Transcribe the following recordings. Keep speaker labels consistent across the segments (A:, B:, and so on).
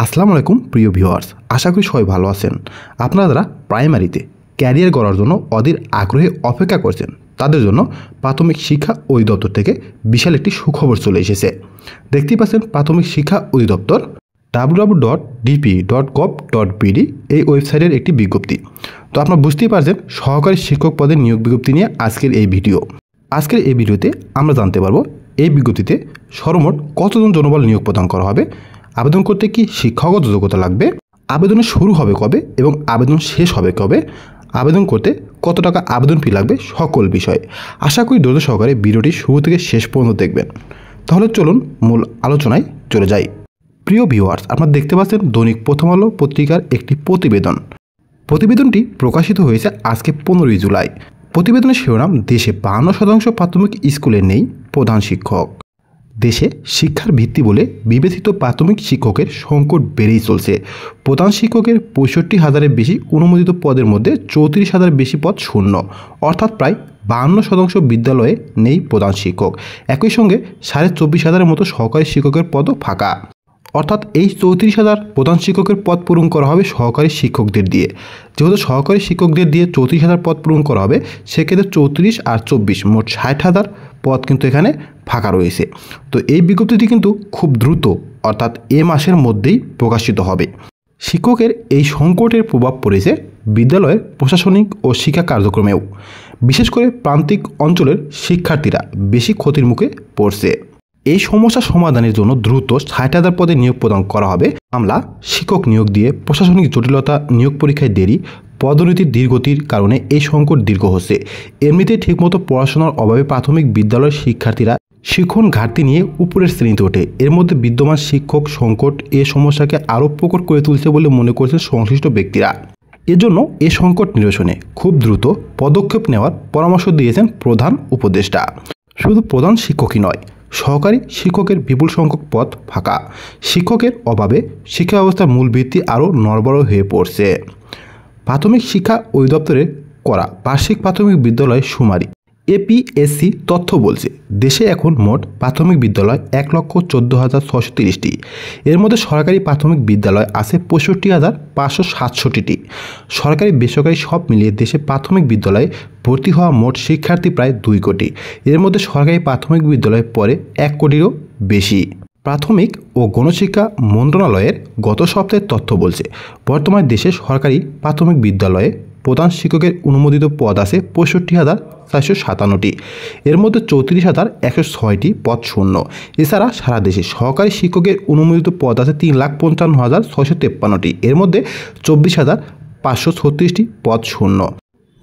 A: আসসালামু আলাইকুম প্রিয় ভিউয়ার্স, আশা করি সবাই ভালো আছেন। আপনারা যারা প্রাইমারিতে ক্যারিয়ার গড়ার জন্য অধীর আগ্রহে অপেক্ষা করছেন, তাদের জন্য প্রাথমিক শিক্ষা অধিদপ্তর থেকে বিশাল একটি সুখবর চলে এসেছে। দেখতেই পাচ্ছেন প্রাথমিক শিক্ষা অধিদপ্তর www.dp.gov.bd এই ওয়েবসাইটের একটি বিজ্ঞপ্তি। তো আপনারা বুঝতেই পারছেন সহকারী শিক্ষক পদের নিয়োগ বিজ্ঞপ্তি নিয়ে আজকের এই ভিডিও। আজকের এই ভিডিওতে আমরা জানতে পারবো এই বিজ্ঞপ্তিতে সর্বমোট কতজন জনবল নিয়োগ প্রদান করা হবে, আবেদন করতে কি শিক্ষাগত যোগ্যতা লাগবে, আবেদনের শুরু হবে কবে এবং আবেদন শেষ হবে কবে, আবেদন করতে কত টাকা আবেদন ফি লাগবে, সকল বিষয় আশা করি ধৈর্য সহকারে ভিডিওটি শুরু থেকে শেষ পর্যন্ত দেখবেন। তাহলে চলুন মূল আলোচনায় চলে যাই। প্রিয় ভিউয়ার্স, আপনারা দেখতে পাচ্ছেন দৈনিক প্রথম আলো পত্রিকার একটি প্রতিবেদনটি প্রকাশিত হয়েছে আজকে 15 জুলাই। প্রতিবেদনের শিরোনাম, দেশে 52% প্রাথমিক স্কুলে নেই প্রধান শিক্ষক। দেশে শিক্ষার ভিত্তি বলে বিবেচিত প্রাথমিক শিক্ষকের সংকট বেড়েই চলছে। প্রধান শিক্ষকের 65,000-এর বেশি অনুমোদিত পদের মধ্যে 34,000 বেশি পদ শূন্য, অর্থাৎ প্রায় 52% বিদ্যালয়ে নেই প্রধান শিক্ষক। একই সঙ্গে 24,500-এর মতো সহকারী শিক্ষকের পদও ফাঁকা, অর্থাৎ এই 34,000 প্রধান শিক্ষকের পদ পূরণ করা হবে সহকারী শিক্ষকদের দিয়ে। যেহেতু সহকারী শিক্ষকদের দিয়ে 34,000 পদ পূরণ করা হবে, সেক্ষেত্রে 34 আর 24 মোট 60,000 পদ কিন্তু এখানে ফাঁকা রয়েছে। তো এই বিজ্ঞপ্তিটি কিন্তু খুব দ্রুত, অর্থাৎ এ মাসের মধ্যেই প্রকাশিত হবে। শিক্ষকের এই সংকটের প্রভাব পড়েছে বিদ্যালয়ের প্রশাসনিক ও শিক্ষা কার্যক্রমেও। বিশেষ করে প্রান্তিক অঞ্চলের শিক্ষার্থীরা বেশি ক্ষতির মুখে পড়ছে। এই সমস্যা সমাধানের জন্য দ্রুত 60,000 পদে নিয়োগ প্রদান করা হবে। মামলা, শিক্ষক নিয়োগ দিয়ে প্রশাসনিক জটিলতা, নিয়োগ পরীক্ষায় দেরি, পদোন্নতির ধীরগতির কারণে এই সংকট দীর্ঘ হচ্ছে। এমনিতে ঠিকমতো পড়াশোনার অভাবে প্রাথমিক বিদ্যালয়ের শিক্ষার্থীরা শিক্ষণ ঘাটতি নিয়ে উপরের শ্রেণীতে ওঠে। এর মধ্যে বিদ্যমান শিক্ষক সংকট এ সমস্যাকে আরও প্রকট করে তুলছে বলে মনে করছেন সংশ্লিষ্ট ব্যক্তিরা। এজন্য এ সংকট নিরসনে খুব দ্রুত পদক্ষেপ নেওয়ার পরামর্শ দিয়েছেন প্রধান উপদেষ্টা। শুধু প্রধান শিক্ষকই নয়, সহকারী শিক্ষকের বিপুল সংখ্যক পদ ফাঁকা। শিক্ষকের অভাবে শিক্ষা ব্যবস্থার মূল ভিত্তি আরও নড়বড় হয়ে পড়ছে। প্রাথমিক শিক্ষা অধিদপ্তরের করা বার্ষিক প্রাথমিক বিদ্যালয় শুমারি এপিএসসি তথ্য বলছে, দেশে এখন মোট প্রাথমিক বিদ্যালয় 1,14,630টি। এর মধ্যে সরকারি প্রাথমিক বিদ্যালয় আছে 65,567টি। সরকারি বেসরকারি সব মিলিয়ে দেশে প্রাথমিক বিদ্যালয়ে ভর্তি হওয়া মোট শিক্ষার্থী প্রায় 2 কোটি। এর মধ্যে সরকারি প্রাথমিক বিদ্যালয়ে পড়ে 1 কোটিরও বেশি। প্রাথমিক ও গণশিক্ষা মন্ত্রণালয়ের গত সপ্তাহের তথ্য বলছে, বর্তমানে দেশে সরকারি প্রাথমিক বিদ্যালয়ে প্রধান শিক্ষকের অনুমোদিত পদ আছে 65,457টি। এর মধ্যে 34,106টি পদ শূন্য। এছাড়া সারা দেশে সহকারী শিক্ষকের অনুমোদিত পদ আছে 3,55,653টি। এর মধ্যে 24,536টি পদ শূন্য।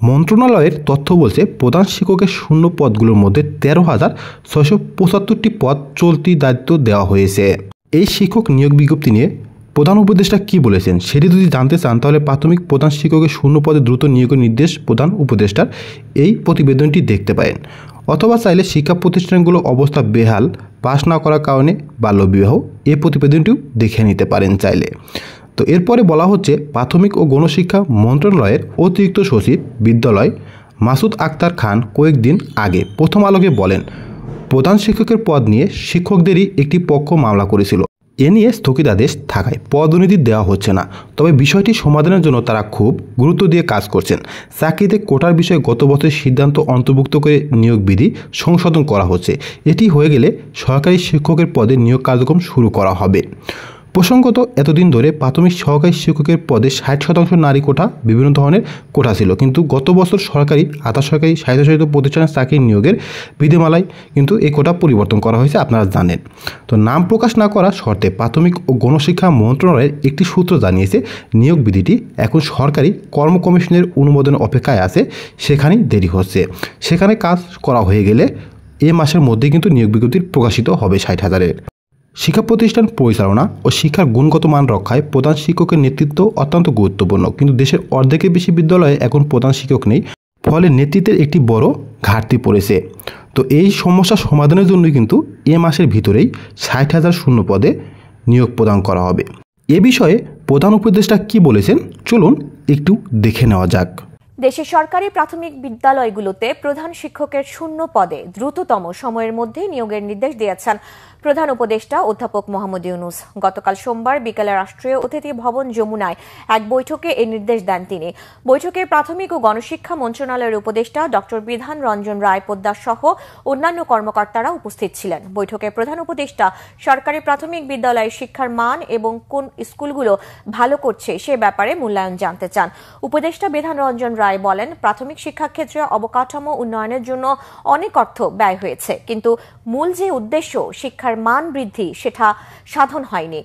A: মন্ত্রণালয়ের তথ্য বলছে, প্রধান শিক্ষকের শূন্য পদগুলোর মধ্যে 13,675টি পদ চলতি দায়িত্ব দেওয়া হয়েছে। এই শিক্ষক নিয়োগ বিজ্ঞপ্তি নিয়ে প্রধান উপদেষ্টা কি বলেছেন সেটি যদি জানতে চান, তাহলে প্রাথমিক প্রধান শিক্ষকের শূন্য পদে দ্রুত নিয়োগের নির্দেশ প্রধান উপদেষ্টার এই প্রতিবেদনটি দেখতে পারেন। অথবা চাইলে শিক্ষা প্রতিষ্ঠানগুলো অবস্থা বেহাল, পাস না করার কারণে বাল্যবিবাহ, এই প্রতিবেদনটিও দেখে নিতে পারেন চাইলে। তো এরপরে বলা হচ্ছে, প্রাথমিক ও গণশিক্ষা মন্ত্রণালয়ের অতিরিক্ত সচিব বিদ্যালয় মাসুদ আক্তার খান কয়েকদিন আগে প্রথম আলোকে বলেন, প্রধান শিক্ষকের পদ নিয়ে শিক্ষকদেরই একটি পক্ষ মামলা করেছিল। এ নিয়ে স্থগিতাদেশ থাকায় পদোন্নতি দেওয়া হচ্ছে না। তবে বিষয়টি সমাধানের জন্য তারা খুব গুরুত্ব দিয়ে কাজ করছেন। চাকরিতে কোটার বিষয়ে গত বছরের সিদ্ধান্ত অন্তর্ভুক্ত করে নিয়োগ বিধি সংশোধন করা হচ্ছে। এটি হয়ে গেলে সরকারি শিক্ষকের পদে নিয়োগ কার্যক্রম শুরু করা হবে। প্রসঙ্গত, এতদিন ধরে প্রাথমিক সহকারী শিক্ষকের পদে 60% নারী কোটা, বিভিন্ন ধরনের কোটা ছিল, কিন্তু গত বছর সরকারি, আধা সরকারি, স্বায়ত্তশাসিত প্রতিষ্ঠানের চাকরি নিয়োগের বিধিমালায় কিন্তু এই কোটা পরিবর্তন করা হয়েছে, আপনারা জানেন। তো নাম প্রকাশ না করা শর্তে প্রাথমিক ও গণশিক্ষা মন্ত্রণালয়ের একটি সূত্র জানিয়েছে, নিয়োগ বিধিটি এখন সরকারি কর্ম কমিশনের অনুমোদনের অপেক্ষায় আছে। সেখানেই দেরি হচ্ছে। সেখানে কাজ করা হয়ে গেলে এ মাসের মধ্যেই কিন্তু নিয়োগ বিজ্ঞপ্তি প্রকাশিত হবে 60,000-এর। শিক্ষা প্রতিষ্ঠান পরিচালনা ও শিক্ষার গুণগত মান রক্ষায় প্রধান শিক্ষকের নেতৃত্ব অত্যন্ত গুরুত্বপূর্ণ, কিন্তু দেশের অর্ধেকের বেশি বিদ্যালয়ে এখন প্রধান শিক্ষক নেই, ফলে নেতৃত্বের একটি বড় ঘাটতি পড়েছে। তো এই সমস্যা সমাধানের জন্যই কিন্তু এ মাসের ভিতরেই 60,000 শূন্য পদে নিয়োগ প্রদান করা হবে। এ বিষয়ে প্রধান উপদেষ্টা কি বলেছেন চলুন একটু দেখে নেওয়া যাক।
B: দেশের সরকারি প্রাথমিক বিদ্যালয়গুলোতে প্রধান শিক্ষকের শূন্য পদে দ্রুততম সময়ের মধ্যে নিয়োগের নির্দেশ দিয়েছেন প্রধান উপদেষ্টা অধ্যাপক মোহাম্মদ ইউনূস। গতকাল সোমবার বিকেলে রাষ্ট্রীয় অতিথি ভবন যমুনায় এক বৈঠকে এই নির্দেশ দেন তিনি। বৈঠকে প্রাথমিক ও গণশিক্ষা মন্ত্রণালয়ের উপদেষ্টা ডক্টর বিধান রঞ্জন রায় পোদ্দার সহ অন্যান্য কর্মকর্তারা উপস্থিত ছিলেন। বৈঠকে প্রধান উপদেষ্টা সরকারি প্রাথমিক বিদ্যালয়ের শিক্ষার মান এবং কোন স্কুলগুলো ভালো করছে সে ব্যাপারে মূল্যায়ন জানতে চান। উপদেষ্টা বিধান রঞ্জন রায় বলেন, প্রাথমিক শিক্ষাক্ষেত্রে অবকাঠামো উন্নয়নের জন্য অনেক অর্থ ব্যয় হয়েছে, কিন্তু মূল যে উদ্দেশ্য শিক্ষার মান বৃদ্ধি সেটা সাধন হয়নি।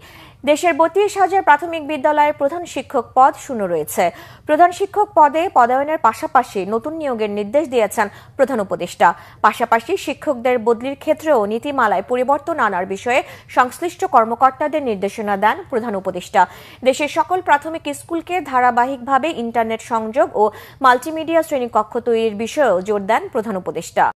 B: দেশের ৩২,০০০ প্রাথমিক বিদ্যালয়ের প্রধান শিক্ষক পদ শূন্য রয়েছে। প্রধান শিক্ষক পদে পদায়নের পাশাপাশি নতুন নিয়োগের নির্দেশ দিয়েছেন প্রধান উপদেষ্টা। পাশাপাশি শিক্ষকদের বদলির ক্ষেত্রেও নীতিমালায় পরিবর্তন আনার বিষয়ে সংশ্লিষ্ট কর্মকর্তাদের নির্দেশনা দেন প্রধান উপদেষ্টা। দেশের সকল প্রাথমিক স্কুলকে ধারাবাহিকভাবে ইন্টারনেট সংযোগ ও মাল্টিমিডিয়া শ্রেণীকক্ষ তৈরির বিষয়েও জোর দেন প্রধান উপদেষ্টা।